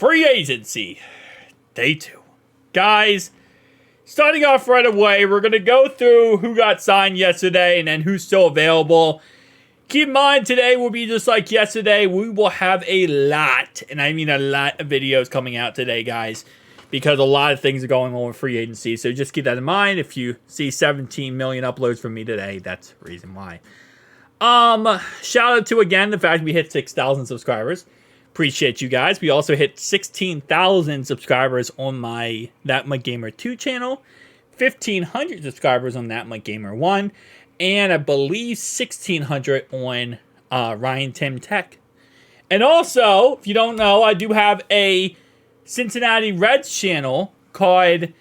Free agency, day 2. Guys, starting off right away, we're going to go through who got signed yesterday and then who's still available. Keep in mind, today will be just like yesterday. We will have a lot, and I mean a lot of videos coming out today, guys, because a lot of things are going on with free agency. So just keep that in mind. If you see 17 million uploads from me today, that's the reason why. Shout out to, again, the fact we hit 6,000 subscribers. Appreciate you guys. We also hit 16,000 subscribers on my That Much Gamer 2 channel, 1,500 subscribers on That Much Gamer 1, and I believe 1,600 on Ryan Tim Tech. And also, if you don't know, I do have a Cincinnati Reds channel called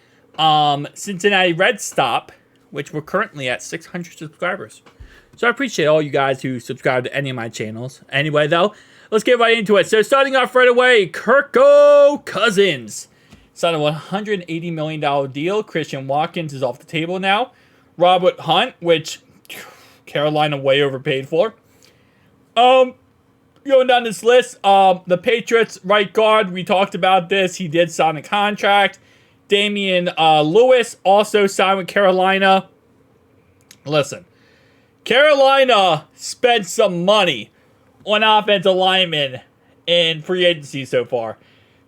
Cincinnati Reds Stop, which we're currently at 600 subscribers. So I appreciate all you guys who subscribe to any of my channels. Anyway, though, let's get right into it. So starting off right away, Kirko Cousins signed a $180 million deal. Christian Watkins is off the table now. Robert Hunt, which Carolina way overpaid for. Going down this list, the Patriots right guard, we talked about this. He did sign a contract. Damian Lewis also signed with Carolina. Listen, Carolina spent some money on offensive linemen in free agency so far.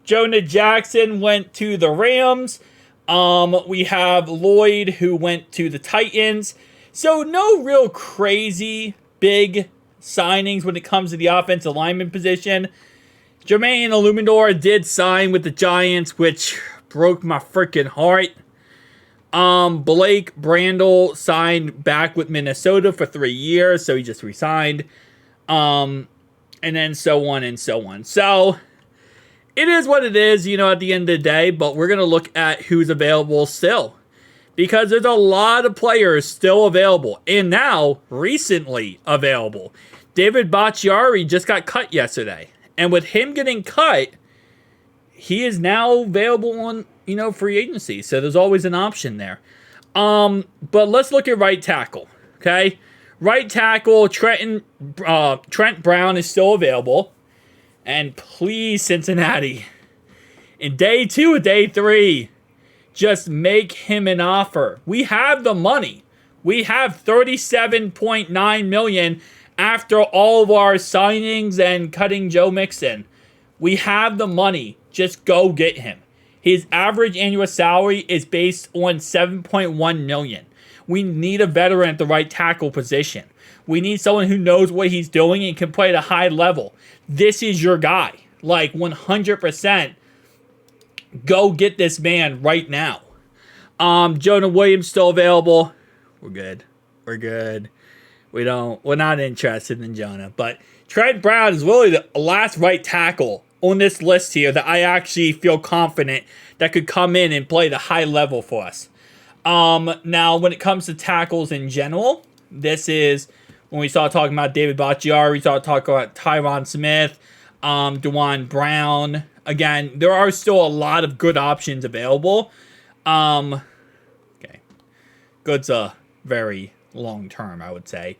Jonah Jackson went to the Rams. We have Lloyd, who went to the Titans. So no real crazy big signings when it comes to the offensive lineman position. Jermaine Illuminor did sign with the Giants, which broke my freaking heart. Blake Brandel signed back with Minnesota for 3 years, so he just resigned. And then so on and so on. So it is what it is, at the end of the day, but we're going to look at who's available still. Because there's a lot of players still available, and now recently available. David Bakhtiari just got cut yesterday. And with him getting cut, he is now available on, free agency. So there's always an option there. But let's look at right tackle, okay? Right tackle, Trent Brown is still available. And please, Cincinnati, in day 2 of day 3, just make him an offer. We have the money. We have $37.9 million after all of our signings and cutting Joe Mixon. We have the money. Just go get him. His average annual salary is based on $7.1 million. We need a veteran at the right tackle position. We need someone who knows what he's doing and can play at a high level. This is your guy. Like 100%. Go get this man right now. Jonah Williams still available. We're good. We're not interested in Jonah. But Trent Brown is really the last right tackle on this list here that I actually feel confident that could come in and play the high level for us. Now, when it comes to tackles in general, this is when we start talking about David Bakhtiari, we start talking about Tyron Smith, DeJuan Brown. Again, there are still a lot of good options available. Okay. Good's a very long term, I would say.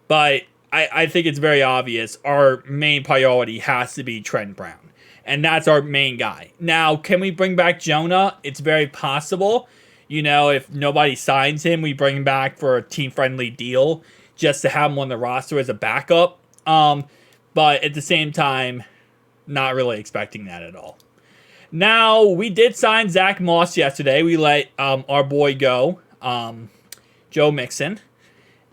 But I think it's very obvious our main priority has to be Trent Brown. And that's our main guy. Now, can we bring back Jonah? It's very possible. If nobody signs him, we bring him back for a team-friendly deal just to have him on the roster as a backup. But at the same time, not really expecting that at all. Now, we did sign Zach Moss yesterday. We let our boy go, Joe Mixon.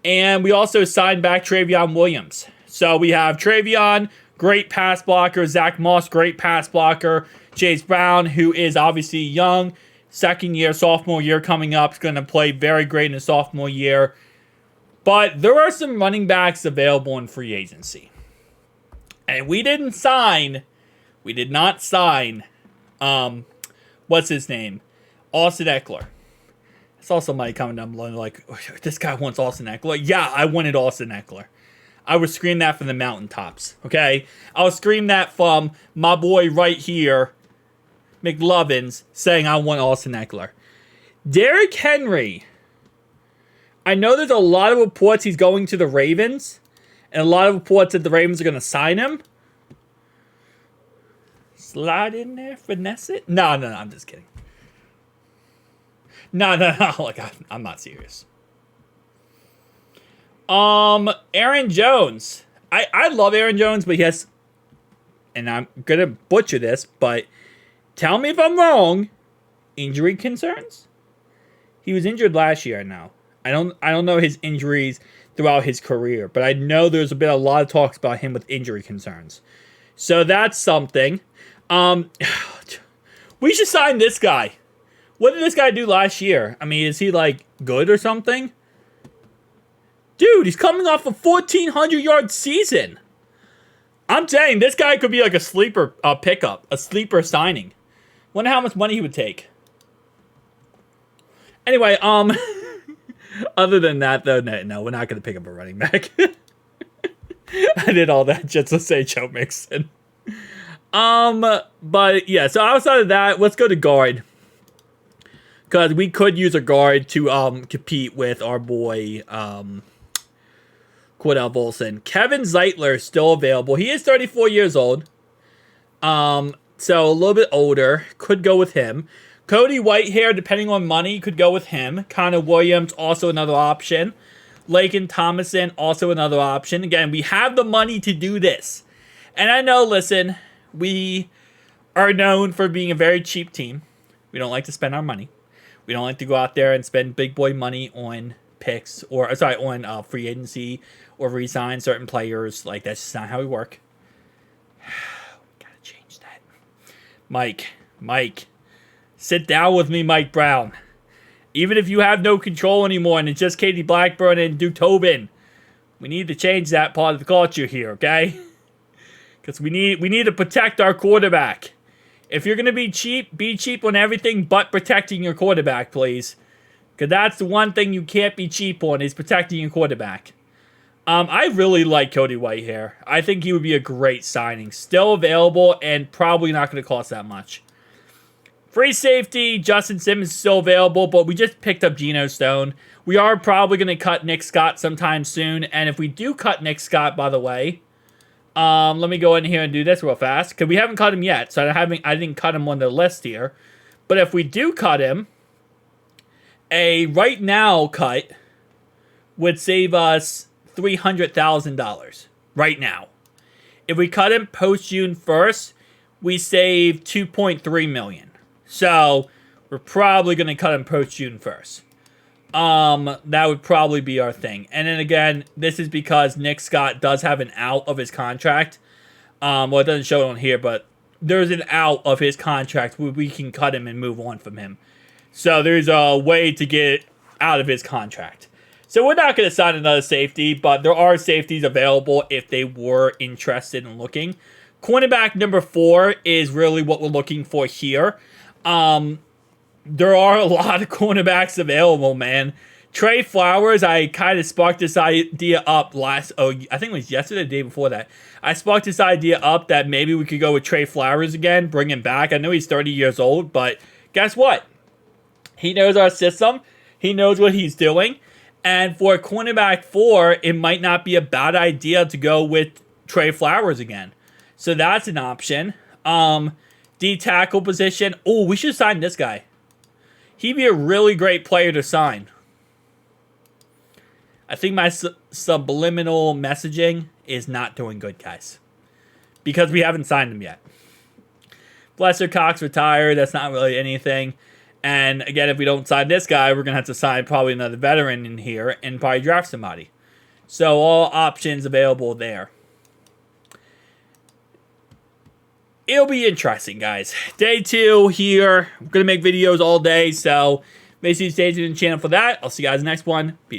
And we also signed back Travion Williams. So we have Travion, great pass blocker. Zach Moss, great pass blocker. Chase Brown, who is obviously young. Second year, sophomore year coming up. Is going to play very great in his sophomore year. But there are some running backs available in free agency. And we did not sign, what's his name? Austin Eckler. I saw somebody coming down below like, oh, this guy wants Austin Eckler. Yeah, I wanted Austin Eckler. I would scream that from the mountaintops, okay? I would scream that from my boy right here, McLovins, saying I want Austin Eckler. Derrick Henry. I know there's a lot of reports he's going to the Ravens, and a lot of reports that the Ravens are going to sign him. Slide in there, finesse it. No, I'm just kidding. No. Like, I'm not serious. Aaron Jones. I love Aaron Jones, but he has, and I'm gonna butcher this, but tell me if I'm wrong. Injury concerns? He was injured last year now. I don't know his injuries throughout his career, but I know there's been a lot of talks about him with injury concerns. So that's something. We should sign this guy. What did this guy do last year? I mean, is he like good or something? Dude, he's coming off a 1,400-yard season. I'm saying this guy could be like a sleeper pickup, a sleeper signing. Wonder how much money he would take. Anyway, other than that, though, no, we're not going to pick up a running back. I did all that just to say Joe Mixon. But yeah, so outside of that, let's go to guard. Because we could use a guard to compete with our boy Cordell Volson. Kevin Zeitler is still available. He is 34 years old. So a little bit older. Could go with him. Cody Whitehair, depending on money, could go with him. Connor Williams, also another option. Laken Thomason, also another option. Again, we have the money to do this. And I know, listen, we are known for being a very cheap team. We don't like to spend our money. We don't like to go out there and spend big boy money on picks on free agency or re-sign certain players. Like, that's just not how we work. We gotta change that. Mike. Sit down with me, Mike Brown. Even if you have no control anymore and it's just Katie Blackburn and Duke Tobin, we need to change that part of the culture here, okay? Because we need to protect our quarterback. If you're going to be cheap on everything but protecting your quarterback, please. Because that's the one thing you can't be cheap on, is protecting your quarterback. I really like Cody Whitehair. I think he would be a great signing. Still available and probably not going to cost that much. Free safety, Justin Simmons is still available, but we just picked up Geno Stone. We are probably going to cut Nick Scott sometime soon. And if we do cut Nick Scott, by the way, let me go in here and do this real fast, because we haven't cut him yet, so I didn't cut him on the list here. But if we do cut him, a right now cut would save us $300,000 right now. If we cut him post June 1st, we save $2.3 million. So we're probably going to cut him post June 1st. That would probably be our thing. And then again, this is because Nick Scott does have an out of his contract. Well, it doesn't show it on here, but there's an out of his contract where we can cut him and move on from him. So there's a way to get out of his contract. So we're not going to sign another safety, but there are safeties available if they were interested in looking. Cornerback number 4 is really what we're looking for here. There are a lot of cornerbacks available, man. Trey Flowers, I kind of sparked this idea up I think it was yesterday or the day before that. I sparked this idea up that maybe we could go with Trey Flowers again, bring him back. I know he's 30 years old, but guess what? He knows our system. He knows what he's doing. And for cornerback 4, it might not be a bad idea to go with Trey Flowers again. So that's an option. D tackle position. Oh, we should sign this guy. He'd be a really great player to sign. I think my subliminal messaging is not doing good, guys. Because we haven't signed him yet. Blesser Cox retired. That's not really anything. And again, if we don't sign this guy, we're going to have to sign probably another veteran in here and probably draft somebody. So all options available there. It'll be interesting, guys. Day 2 here. I'm going to make videos all day, so make sure you stay tuned to the channel for that. I'll see you guys in the next one. Peace.